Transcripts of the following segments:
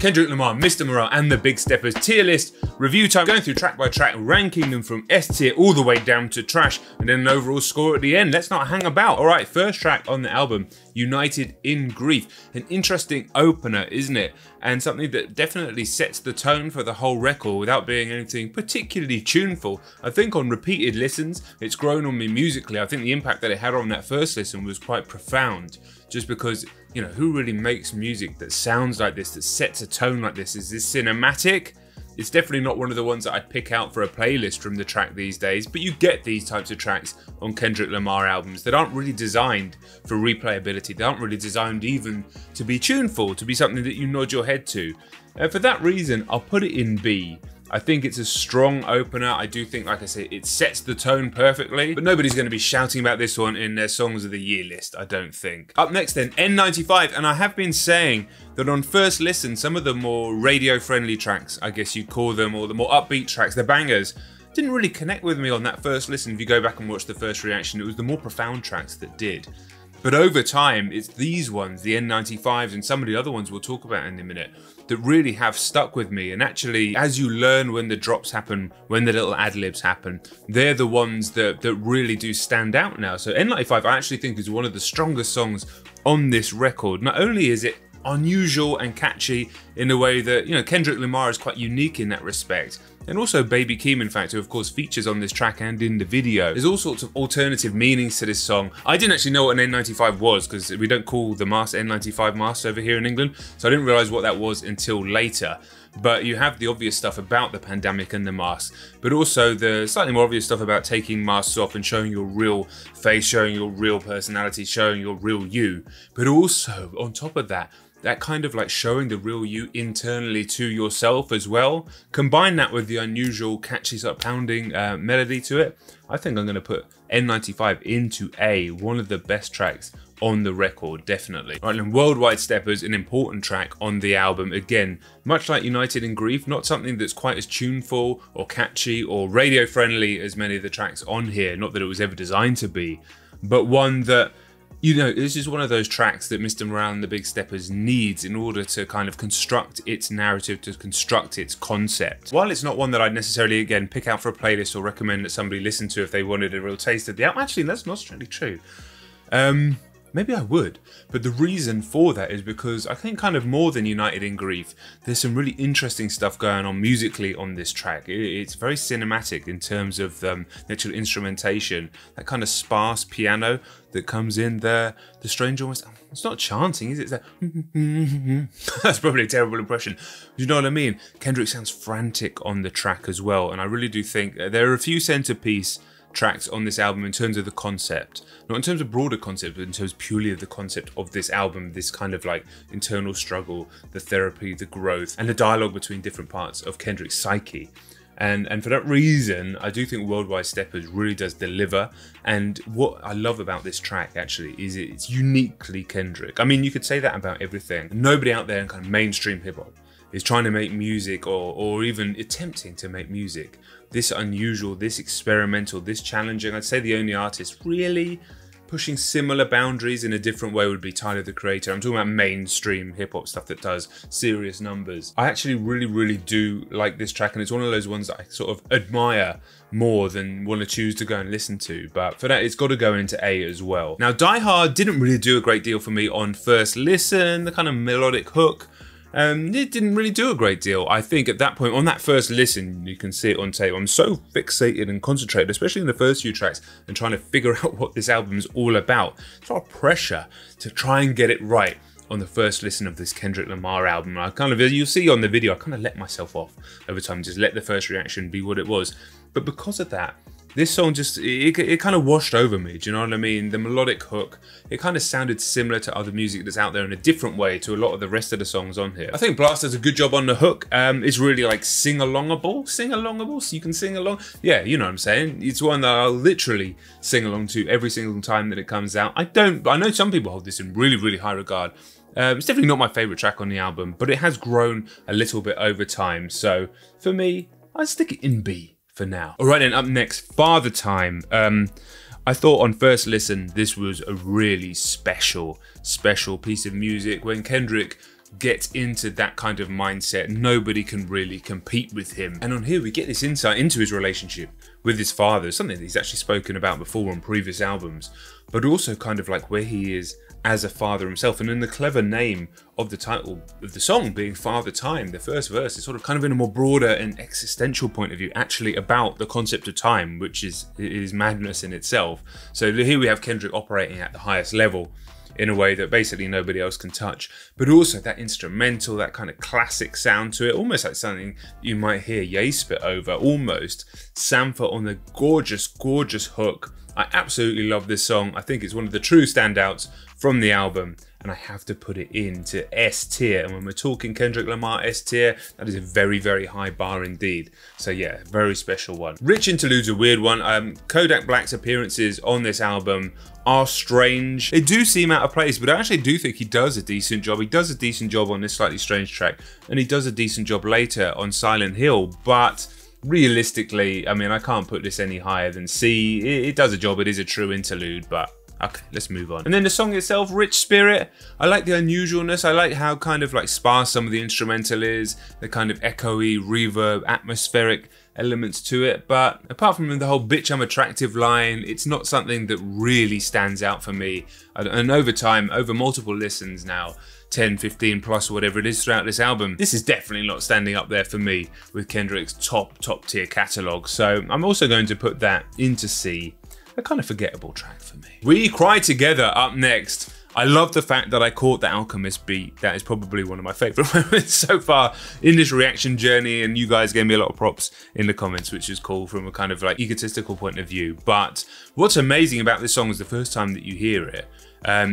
Kendrick Lamar, Mr. Morale, and the Big Steppers tier list review time, going through track by track, ranking them from S tier all the way down to trash, and then an overall score at the end. Let's not hang about. All right, first track on the album, United in Grief. An interesting opener, isn't it? And something that definitely sets the tone for the whole record without being anything particularly tuneful. I think on repeated listens, it's grown on me musically. I think the impact that it had on that first listen was quite profound. Just because, you know, who really makes music that sounds like this, that sets a tone like this? Is this cinematic? It's definitely not one of the ones that I'd pick out for a playlist from the track these days, but you get these types of tracks on Kendrick Lamar albums that aren't really designed for replayability. They aren't really designed even to be tuneful, to be something that you nod your head to. For that reason, I'll put it in B. I think it's a strong opener. I do think, like I say, it sets the tone perfectly, but nobody's going to be shouting about this one in their Songs of the Year list, I don't think. Up next then, N95, and I have been saying that on first listen, some of the more radio-friendly tracks, I guess you'd call them, or the more upbeat tracks, the bangers, didn't really connect with me on that first listen. If you go back and watch the first reaction, it was the more profound tracks that did. But over time, it's these ones, the N95s and some of the other ones we'll talk about in a minute, that really have stuck with me. And actually, as you learn when the drops happen, when the little ad-libs happen, they're the ones that really do stand out now. So N95 I actually think is one of the strongest songs on this record. Not only is it unusual and catchy in a way that, you know, Kendrick Lamar is quite unique in that respect. And also Baby Keem, in fact, who of course features on this track and in the video. There's all sorts of alternative meanings to this song. I didn't actually know what an N95 was because we don't call the mask N95 masks over here in England, so I didn't realise what that was until later. But you have the obvious stuff about the pandemic and the masks, but also the slightly more obvious stuff about taking masks off and showing your real face, showing your real personality, showing your real you. But also, on top of that, that kind of like showing the real you internally to yourself as well. Combine that with the unusual catchy sort of pounding melody to it. I think I'm going to put N95 into A, one of the best tracks on the record, definitely. Right, and Worldwide Steppers, an important track on the album. Again, much like United in Grief, not something that's quite as tuneful or catchy or radio friendly as many of the tracks on here. Not that it was ever designed to be, but one that, you know, this is one of those tracks that Mr. Morale and the Big Steppers needs in order to kind of construct its narrative, to construct its concept. While it's not one that I'd necessarily, again, pick out for a playlist or recommend that somebody listen to if they wanted a real taste of the album. Actually, that's not strictly true. Maybe I would, but the reason for that is because I think kind of more than United in Grief, there's some really interesting stuff going on musically on this track. It's very cinematic in terms of the actual instrumentation, that kind of sparse piano that comes in there, the strange almost, it's not chanting, is it? It's that, that's probably a terrible impression. You know what I mean? Kendrick sounds frantic on the track as well, and I really do think there are a few centerpiece tracks on this album in terms of the concept, not in terms of broader concept, but in terms purely of the concept of this album, this kind of like internal struggle, the therapy, the growth, and the dialogue between different parts of Kendrick's psyche. And for that reason, I do think Worldwide Steppers really does deliver. And what I love about this track actually is it's uniquely Kendrick. I mean, you could say that about everything. Nobody out there in kind of mainstream hip hop is trying to make music or even attempting to make music this unusual, this experimental, this challenging. I'd say the only artist really pushing similar boundaries in a different way would be Tyler, the Creator. I'm talking about mainstream hip hop stuff that does serious numbers. I actually really do like this track, and it's one of those ones that I sort of admire more than want to choose to go and listen to. But for that, it's got to go into A as well. Now, Die Hard didn't really do a great deal for me on first listen. The kind of melodic hook, it didn't really do a great deal. I think at that point, on that first listen, you can see it on tape, I'm so fixated and concentrated, especially in the first few tracks, and trying to figure out what this album is all about. It's a lot of pressure to try and get it right on the first listen of this Kendrick Lamar album. I kind of, as you'll see on the video, I kind of let myself off over time, just let the first reaction be what it was. But because of that, this song just, it kind of washed over me, do you know what I mean? The melodic hook, it kind of sounded similar to other music that's out there in a different way to a lot of the rest of the songs on here. I think Blast does a good job on the hook. It's really like sing-alongable, so you can sing along. Yeah, you know what I'm saying? It's one that I'll literally sing along to every single time that it comes out. I know some people hold this in really high regard. It's definitely not my favourite track on the album, but it has grown a little bit over time. So for me, I'd stick it in B for now. All right then, up next, Father Time. I thought on first listen, this was a really special piece of music when Kendrick gets into that kind of mindset, nobody can really compete with him. And on here we get this insight into his relationship with his father, something that he's actually spoken about before on previous albums, but also kind of like where he is as a father himself. And then the clever name of the title of the song being Father Time, the first verse is sort of kind of in a more broader and existential point of view, actually about the concept of time, which is madness in itself. So here we have Kendrick operating at the highest level in a way that basically nobody else can touch, but also that instrumental, that kind of classic sound to it, almost like something you might hear Ye spit over, almost. Sampha on the gorgeous, gorgeous hook. I absolutely love this song. I think it's one of the true standouts from the album, and I have to put it into S tier. And when we're talking Kendrick Lamar S tier, that is a very, very high bar indeed. So yeah, very special one. Rich Interlude's a weird one. Kodak Black's appearances on this album are strange. They do seem out of place, but I actually do think he does a decent job. He does a decent job on this Slightly Strange track, and he does a decent job later on Silent Hill, but realistically, I mean, I can't put this any higher than C. It does a job, it is a true interlude, but okay, let's move on. And then the song itself, Rich Spirit, I like the unusualness. I like how kind of like sparse some of the instrumental is, the kind of echoey, reverb, atmospheric elements to it. But apart from the whole bitch I'm attractive line, it's not something that really stands out for me. And over time, over multiple listens now, 10, 15 plus, whatever it is throughout this album, this is definitely not standing up there for me with Kendrick's top tier catalogue. So I'm also going to put that into C. A kind of forgettable track for me. We Cry Together up next. I love the fact that I caught the Alchemist beat. That is probably one of my favourite moments so far in this reaction journey, and you guys gave me a lot of props in the comments, which is cool from a kind of like egotistical point of view. But what's amazing about this song is the first time that you hear it,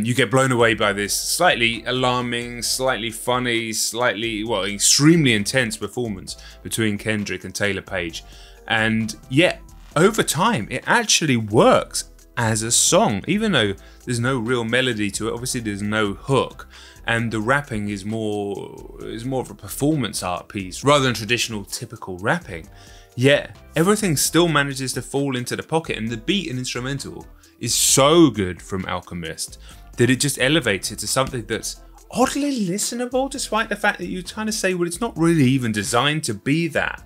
you get blown away by this slightly alarming, slightly funny, slightly, well, extremely intense performance between Kendrick and Taylor Page. And yet, over time, it actually works as a song, even though there's no real melody to it. Obviously, there's no hook, and the rapping is more of a performance art piece rather than traditional typical rapping. Yet everything still manages to fall into the pocket, and the beat and instrumental is so good from Alchemist that it just elevates it to something that's oddly listenable, despite the fact that you kind of say, well, it's not really even designed to be that.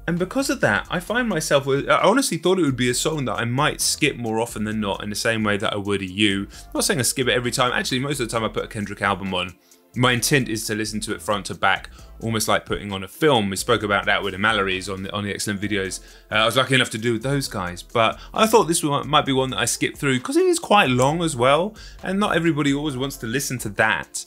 And because of that, I find myself, I honestly thought it would be a song that I might skip more often than not, in the same way that I would a You. I'm not saying I skip it every time. Actually, most of the time I put a Kendrick album on, my intent is to listen to it front to back, almost like putting on a film. We spoke about that with the Mallory's on the Excellent Videos. I was lucky enough to do with those guys, but I thought this one might be one that I skipped through because it is quite long as well, and not everybody always wants to listen to that.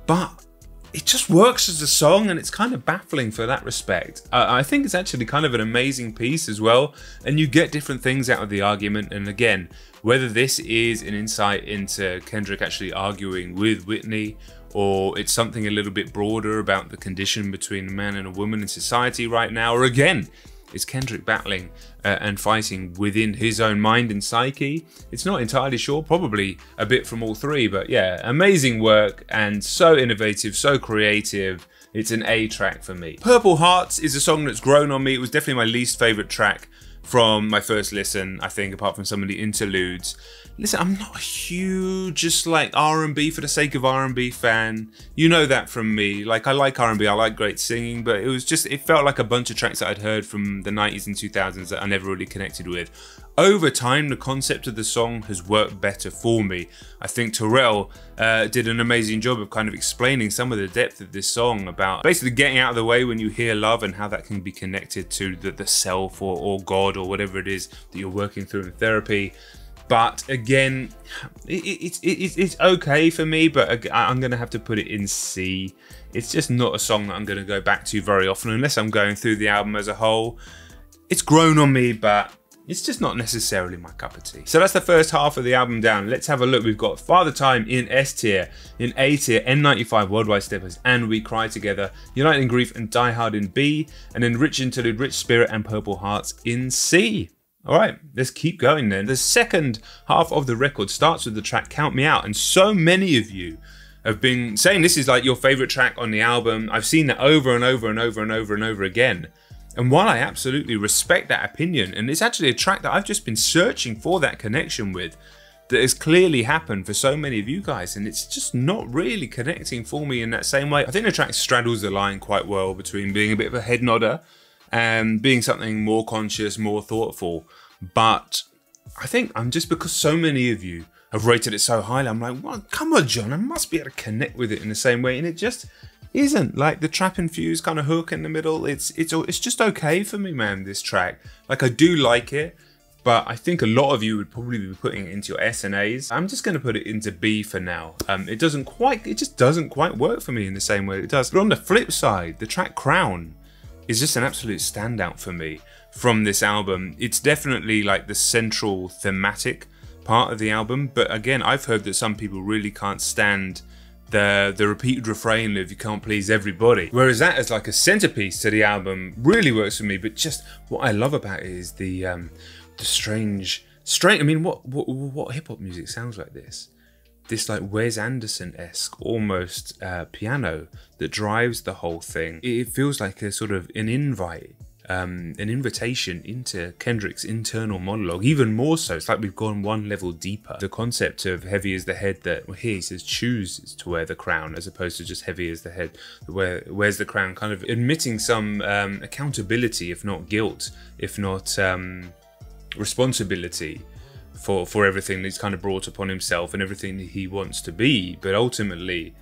But it just works as a song, and it's kind of baffling for that respect. I think it's actually kind of an amazing piece as well, and you get different things out of the argument. And again, whether this is an insight into Kendrick actually arguing with Whitney, or it's something a little bit broader about the condition between a man and a woman in society right now, or again, it's Kendrick battling and fighting within his own mind and psyche. It's not entirely sure, probably a bit from all three, but yeah, amazing work and so innovative, so creative. It's an A track for me. Purple Hearts is a song that's grown on me. It was definitely my least favorite track from my first listen, I think, apart from some of the interludes. Listen, I'm not a huge just like R&B for the sake of R&B fan. You know that from me. Like, I like R&B, I like great singing, but it felt like a bunch of tracks that I'd heard from the 90s and 2000s that I never really connected with. Over time, the concept of the song has worked better for me. I think Terrell did an amazing job of kind of explaining some of the depth of this song, about basically getting out of the way when you hear love and how that can be connected to the self or God or whatever it is that you're working through in therapy. But again, it's okay for me, but I'm going to have to put it in C. It's just not a song that I'm going to go back to very often unless I'm going through the album as a whole. It's grown on me, but it's just not necessarily my cup of tea. So that's the first half of the album down. Let's have a look. We've got Father Time in S tier, in A tier, N95, Worldwide Steppers, and We Cry Together, Uniting Grief and Die Hard in B, and then Rich Interlude, Rich Spirit, and Purple Hearts in C. All right, let's keep going then. The second half of the record starts with the track Count Me Out, and so many of you have been saying this is like your favorite track on the album. I've seen that over and over and over and over and over again. And while I absolutely respect that opinion, and it's actually a track that I've just been searching for that connection with, that has clearly happened for so many of you guys, and it's just not really connecting for me in that same way. I think the track straddles the line quite well between being a bit of a head nodder and being something more conscious, more thoughtful. But I think because so many of you have rated it so highly, I'm like, well, come on, John, I must be able to connect with it in the same way, and it just isn't. Like the trap infused kind of hook in the middle, it's just okay for me, man, this track. Like, I do like it, but I think a lot of you would probably be putting it into your S and A's. I'm just going to put it into B for now. It just doesn't quite work for me in the same way it does. But on the flip side, the track Crown is just an absolute standout for me from this album. It's definitely like the central thematic part of the album, but again, I've heard that some people really can't stand the repeated refrain of "you can't please everybody," whereas that as like a centerpiece to the album really works for me. But just what I love about it is the strange. I mean, what hip hop music sounds like this? This like Wes Anderson-esque almost piano that drives the whole thing. It feels like a sort of an invite. An invitation into Kendrick's internal monologue, even more so. It's like we've gone one level deeper. The concept of heavy as the head that, well, here he says chooses to wear the crown as opposed to just heavy as the head that wears the crown, kind of admitting some accountability, if not guilt, if not responsibility for everything that he's kind of brought upon himself and everything that he wants to be, but ultimately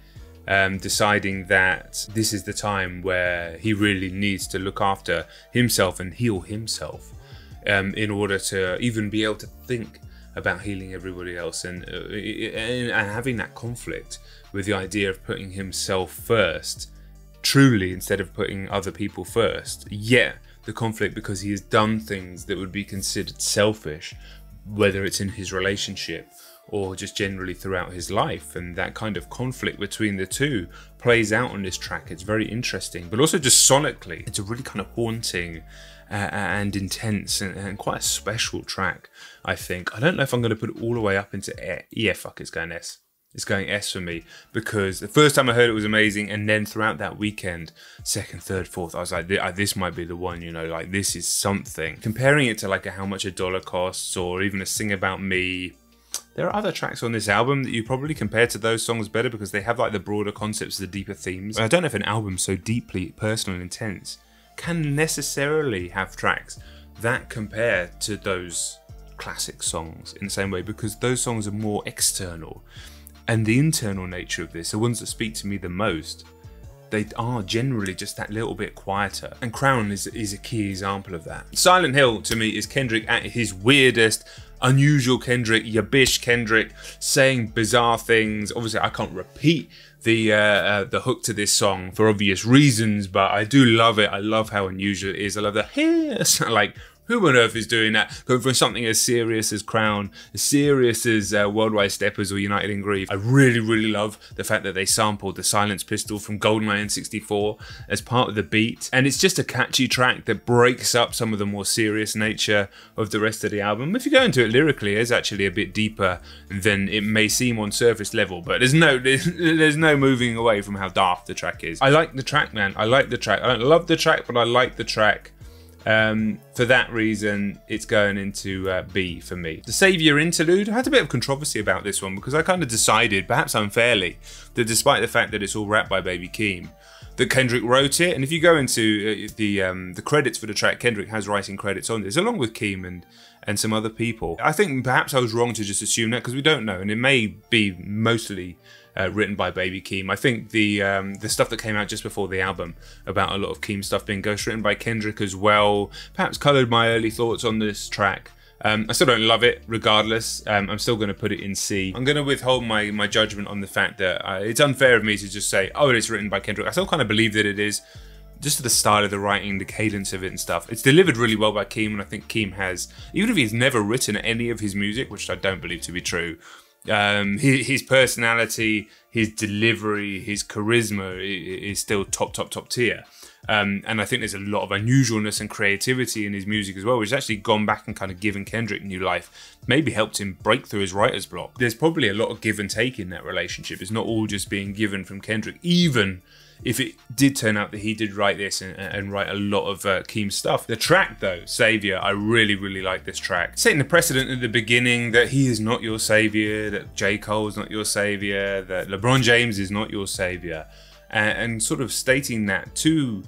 deciding that this is the time where he really needs to look after himself and heal himself in order to even be able to think about healing everybody else, and having that conflict with the idea of putting himself first truly instead of putting other people first. Yet the conflict because he has done things that would be considered selfish, whether it's in his relationship or just generally throughout his life, and that kind of conflict between the two plays out on this track. It's very interesting, but also just sonically, it's a really kind of haunting and intense and quite a special track, I think. I don't know if I'm going to put it all the way up into yeah, fuck, it's going S. It's going S for me, because the first time I heard it was amazing, and then throughout that weekend, second, third, fourth, I was like, this might be the one, you know, like this is something. Comparing it to like How Much a Dollar Costs or even A Sing About Me, there are other tracks on this album that you probably compare to those songs better because they have like the broader concepts, the deeper themes. I don't know if an album so deeply personal and intense can necessarily have tracks that compare to those classic songs in the same way, because those songs are more external. And the internal nature of this, the ones that speak to me the most, they are generally just that little bit quieter. And Crown is a key example of that. Silent Hill, to me, is Kendrick at his weirdest, unusual Kendrick, yabbish Kendrick, saying bizarre things. Obviously, I can't repeat the hook to this song for obvious reasons, but I do love it. I love how unusual it is. I love the hiss, like, who on earth is doing that? Going from something as serious as Crown, as serious as Worldwide Steppers or United in Grief. I really, really love the fact that they sampled the Silence Pistol from GoldenEye N64 as part of the beat. And it's just a catchy track that breaks up some of the more serious nature of the rest of the album. If you go into it lyrically, it's actually a bit deeper than it may seem on surface level, but there's no moving away from how daft the track is. I like the track, man. I like the track. I don't love the track, but I like the track. For that reason, it's going into B for me. The Savior Interlude, I had a bit of controversy about this one because I kind of decided, perhaps unfairly, that despite the fact that it's all rapped by Baby Keem, that Kendrick wrote it. And if you go into the credits for the track, Kendrick has writing credits on this, along with Keem and some other people. I think perhaps I was wrong to just assume that because we don't know, and it may be mostly written by Baby Keem. I think the stuff that came out just before the album about a lot of Keem stuff being ghostwritten by Kendrick as well, perhaps coloured my early thoughts on this track. I still don't love it regardless. I'm still going to put it in C. I'm going to withhold my judgment on the fact that it's unfair of me to just say, oh, it's written by Kendrick. I still kind of believe that it is, just the style of the writing, the cadence of it and stuff. It's delivered really well by Keem, and I think Keem has, even if he's never written any of his music, which I don't believe to be true, his personality, his delivery, his charisma is still top tier. And I think there's a lot of unusualness and creativity in his music as well, which has actually gone back and kind of given Kendrick new life, maybe helped him break through his writer's block. There's probably a lot of give and take in that relationship. It's not all just being given from Kendrick, even if it did turn out that he did write this and write a lot of Keem's stuff. The track though, Savior, I really, really like this track. Setting the precedent at the beginning that he is not your savior, that J. Cole is not your savior, that LeBron James is not your savior, and sort of stating that to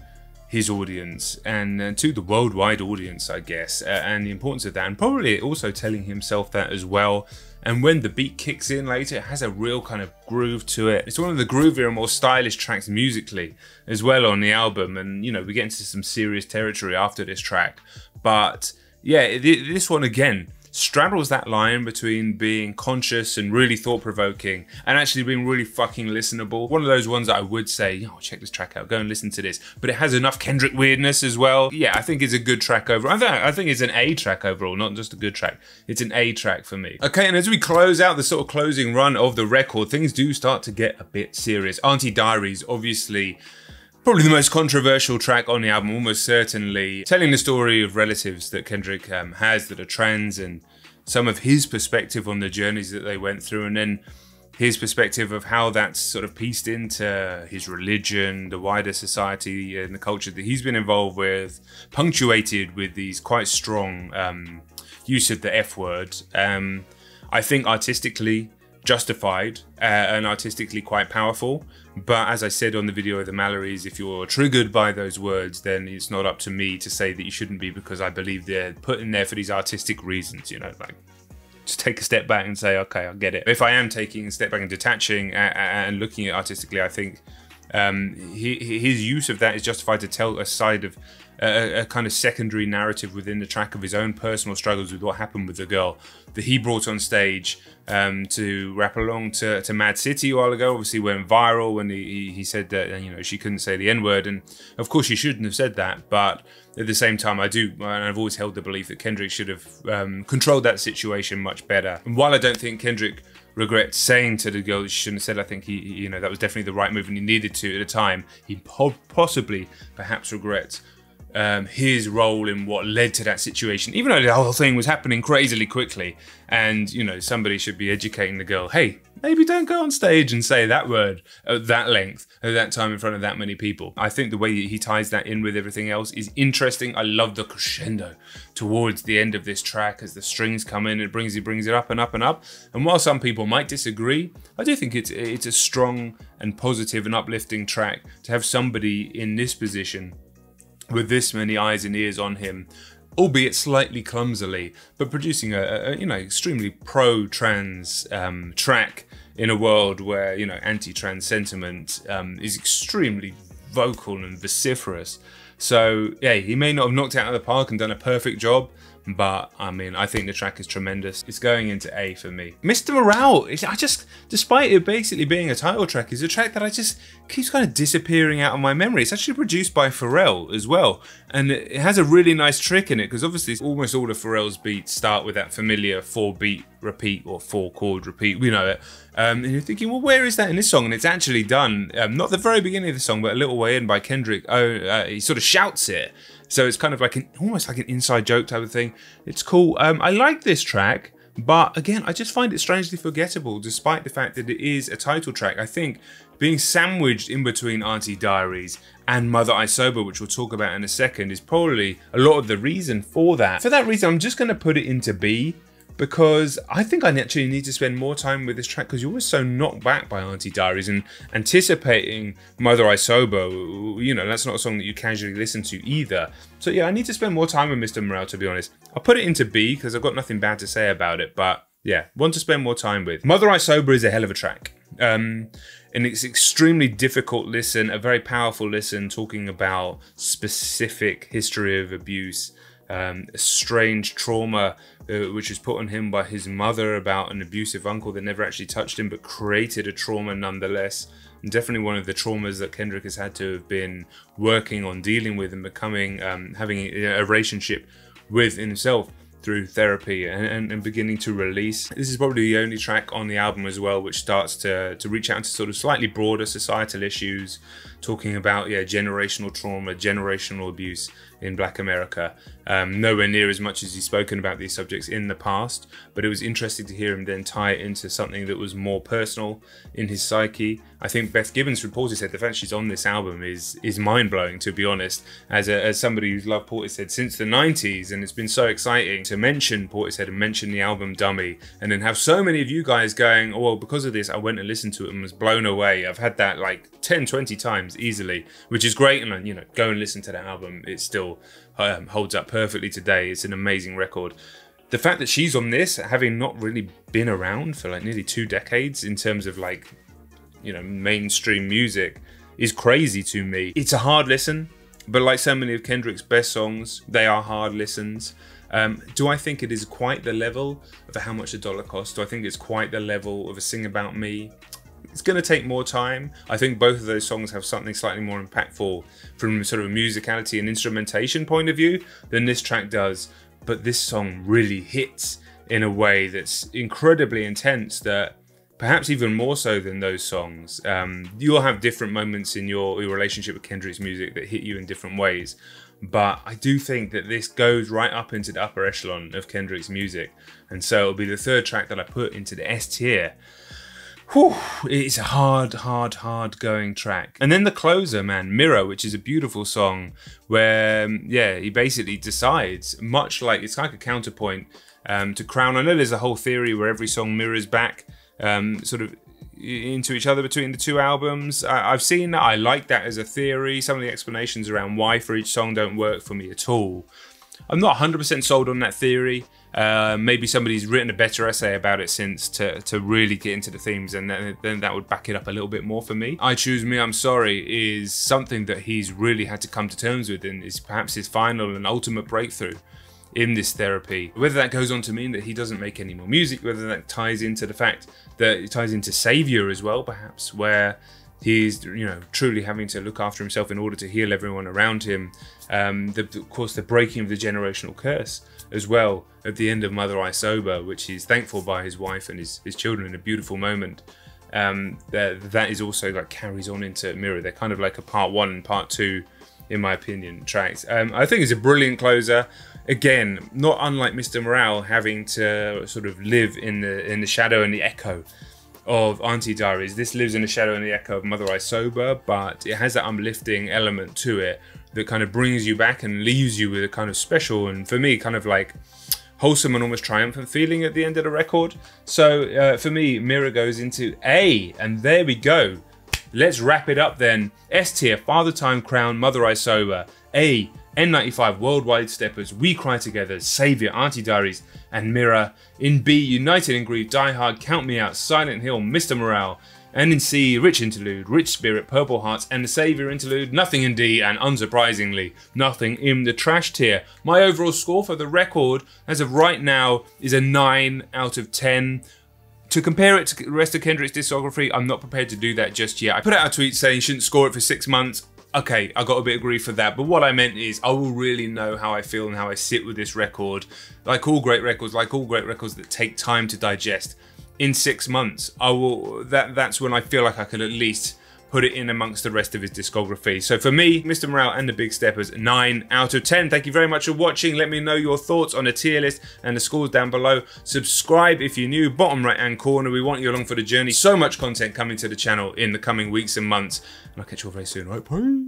his audience and to the worldwide audience, I guess, and the importance of that, and probably also telling himself that as well. And when the beat kicks in later, it has a real kind of groove to it. It's one of the groovier and more stylish tracks musically as well on the album. And, you know, we get into some serious territory after this track. But yeah, this one again straddles that line between being conscious and really thought-provoking and actually being really fucking listenable. One of those ones that I would say, oh, check this track out, go and listen to this. But it has enough Kendrick weirdness as well. Yeah, I think it's a good track overall. I think it's an A track overall, not just a good track. It's an A track for me. Okay, and as we close out the sort of closing run of the record, things do start to get a bit serious. Auntie Diaries, obviously, probably the most controversial track on the album, almost certainly, telling the story of relatives that Kendrick has that are trans, and some of his perspective on the journeys that they went through, and then his perspective of how that's sort of pieced into his religion, the wider society and the culture that he's been involved with, punctuated with these quite strong use of the F word. I think artistically justified and artistically quite powerful, but as I said on the video of the Mallories, if you're triggered by those words, then it's not up to me to say that you shouldn't be, because I believe they're put in there for these artistic reasons, you know, like just take a step back and say, okay, I get it. If I am taking a step back and detaching and looking at it artistically, I think his use of that is justified to tell a side of a kind of secondary narrative within the track of his own personal struggles with what happened with the girl that he brought on stage to rap along to Mad City a while ago. Obviously went viral when he said that, you know, she couldn't say the N-word, and of course she shouldn't have said that, but at the same time I've always held the belief that Kendrick should have controlled that situation much better. And while I don't think Kendrick regrets saying to the girl that she shouldn't have said, I think he, you know, that was definitely the right move and he needed to at the time, he possibly perhaps regrets his role in what led to that situation, even though the whole thing was happening crazily quickly. And, you know, somebody should be educating the girl, hey, maybe don't go on stage and say that word at that length, at that time in front of that many people. I think the way he ties that in with everything else is interesting. I love the crescendo towards the end of this track as the strings come in, he brings it up and up and up. And while some people might disagree, I do think it's a strong and positive and uplifting track to have somebody in this position with this many eyes and ears on him, albeit slightly clumsily, but producing a you know, extremely pro-trans track in a world where, you know, anti-trans sentiment is extremely vocal and vociferous. So yeah, he may not have knocked it out of the park and done a perfect job, but I mean, I think the track is tremendous. It's going into A for me. Mr. Morale, despite it basically being a title track, is a track that I just keeps kind of disappearing out of my memory. It's actually produced by Pharrell as well, and it has a really nice trick in it, because obviously almost all of Pharrell's beats start with that familiar 4-beat repeat or 4-chord repeat, we know it. And you're thinking, well, where is that in this song? And it's actually done, not the very beginning of the song, but a little way in by Kendrick. He sort of shouts it. So it's kind of like almost like an inside joke type of thing. It's cool. I like this track, but again, I just find it strangely forgettable, despite the fact that it is a title track. I think being sandwiched in between Auntie Diaries and Mother I Sober, which we'll talk about in a second, is probably a lot of the reason for that. For that reason, I'm just going to put it into B, because I think I actually need to spend more time with this track, because you're always so knocked back by Auntie Diaries, and anticipating Mother I Sober, you know, that's not a song that you casually listen to either. So yeah, I need to spend more time with Mr. Morale, to be honest. I'll put it into B because I've got nothing bad to say about it, but yeah, want to spend more time with. Mother I Sober is a hell of a track. And it's extremely difficult listen, a very powerful listen, talking about specific history of abuse, a strange trauma which was put on him by his mother about an abusive uncle that never actually touched him but created a trauma nonetheless. And definitely one of the traumas that Kendrick has had to have been working on dealing with and becoming, having a relationship with himself through therapy and beginning to release. This is probably the only track on the album as well which starts to reach out to sort of slightly broader societal issues, talking about, yeah, generational trauma, generational abuse in Black America. Nowhere near as much as he's spoken about these subjects in the past, but it was interesting to hear him then tie it into something that was more personal in his psyche. I think Beth Gibbons from Portishead, the fact she's on this album is mind-blowing, to be honest, as somebody who's loved Portishead since the 90s, and it's been so exciting to mention Portishead and mention the album Dummy, and then have so many of you guys going, oh, well, because of this, I went and listened to it and was blown away. I've had that like 10, 20 times easily, which is great, and you know, go and listen to that album. It still holds up perfectly today. It's an amazing record. The fact that she's on this, having not really been around for like nearly 2 decades in terms of like, you know, mainstream music, is crazy to me. It's a hard listen, but like so many of Kendrick's best songs, they are hard listens. Do I think it is quite the level of How Much a Dollar Costs? Do I think it's quite the level of A Sing About Me? It's going to take more time. I think both of those songs have something slightly more impactful from sort of a musicality and instrumentation point of view than this track does. But this song really hits in a way that's incredibly intense, that perhaps even more so than those songs. You'll have different moments in your relationship with Kendrick's music that hit you in different ways. But I do think that this goes right up into the upper echelon of Kendrick's music. And so it'll be the 3rd track that I put into the S tier. Whew, it's a hard going track. And then the closer, man, Mirror, which is a beautiful song where, yeah, he basically decides, much like, it's like a counterpoint to Crown. I know there's a whole theory where every song mirrors back sort of into each other between the 2 albums. I've seen that. I like that as a theory. Some of the explanations around why for each song don't work for me at all. I'm not 100% sold on that theory. Maybe somebody's written a better essay about it since to really get into the themes, and then that would back it up a little bit more for me. I Choose Me, I'm Sorry is something that he's really had to come to terms with, and is perhaps his final and ultimate breakthrough in this therapy. Whether that goes on to mean that he doesn't make any more music, whether that ties into the fact that it ties into Savior as well, perhaps, where he's, you know, truly having to look after himself in order to heal everyone around him. Of course, the breaking of the generational curse as well at the end of Mother I Sober, which he's thankful by his wife and his children in a beautiful moment. That is also like carries on into Mirror. They're kind of like a part 1 and part 2, in my opinion, tracks. I think it's a brilliant closer. Again, not unlike Mr. Morale, having to sort of live in the shadow and the echo of Auntie Diaries. This lives in the shadow and the echo of Mother I Sober, but it has that uplifting element to it that kind of brings you back and leaves you with a kind of special, and for me, kind of like wholesome and almost triumphant feeling at the end of the record. So for me, Mirror goes into A, and there we go. Let's wrap it up then. S tier, Father Time, Crown, Mother I Sober. A, N95, Worldwide Steppers, We Cry Together, Savior, Auntie Diaries, and Mirror. In B, United in Grief, Die Hard, Count Me Out, Silent Hill, Mr. Morale. And in C, Rich Interlude, Rich Spirit, Purple Hearts, and the Savior Interlude. Nothing in D, and unsurprisingly, nothing in the trash tier. My overall score for the record, as of right now, is a 9 out of 10. To compare it to the rest of Kendrick's discography, I'm not prepared to do that just yet. I put out a tweet saying you shouldn't score it for 6 months. Okay, I got a bit of grief for that, but what I meant is I will really know how I feel and how I sit with this record. Like all great records that take time to digest. In 6 months, I will. That's when I feel like I could at least put it in amongst the rest of his discography. So for me, Mr. Morale and the Big Steppers, 9 out of 10. Thank you very much for watching. Let me know your thoughts on the tier list and the scores down below. Subscribe if you're new, bottom right hand corner. We want you along for the journey. So much content coming to the channel in the coming weeks and months. And I'll catch you all very soon. Right, bye.